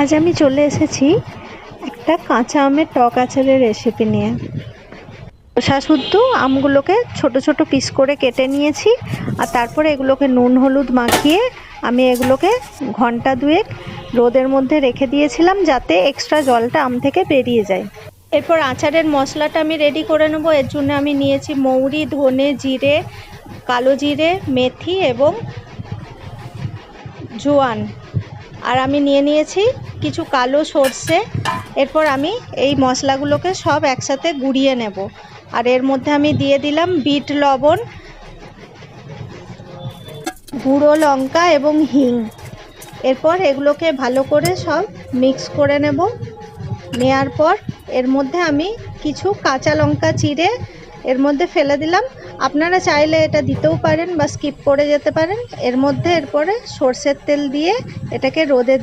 আজ আমি চলে এসেছি একটা কাঁচা আমের টক আচারের রেসিপি নিয়ে। খোসা শুদ্ধ আমগুলোকে ছোট ছোট পিস করে কেটে নিয়েছি, আর তারপরে এগুলোকে নুন হলুদ মাখিয়ে আমি এগুলোকে ঘন্টা দুয়েক রোদের মধ্যে রেখে দিয়েছিলাম, যাতে এক্সট্রা জলটা আম থেকে বেরিয়ে যায়। এরপর আচারের মশলাটা আমি রেডি করে নেবো। এর জন্য আমি নিয়েছি মৌরি, ধনে, জিরে, কালো জিরে, মেথি এবং জোয়ান, আর আমি নিয়েছি কিছু কালো সর্ষে। এরপর আমি এই মশলাগুলোকে সব একসাথে গুঁড়িয়ে নেব, আর এর মধ্যে আমি দিয়ে দিলাম বিট লবণ, গুঁড়ো লঙ্কা এবং হিং। এরপর এগুলোকে ভালো করে সব মিক্স করে নেওয়ার পর এর মধ্যে আমি কিছু কাঁচা লঙ্কা চিড়ে এর মধ্যে ফেলে দিলাম। আপনারা চাইলে এটা দিতেও পারেন বা স্কিপ করে যেতে পারেন। এর মধ্যে এরপরে সর্ষের তেল দিয়ে এটাকে রোদে দিয়ে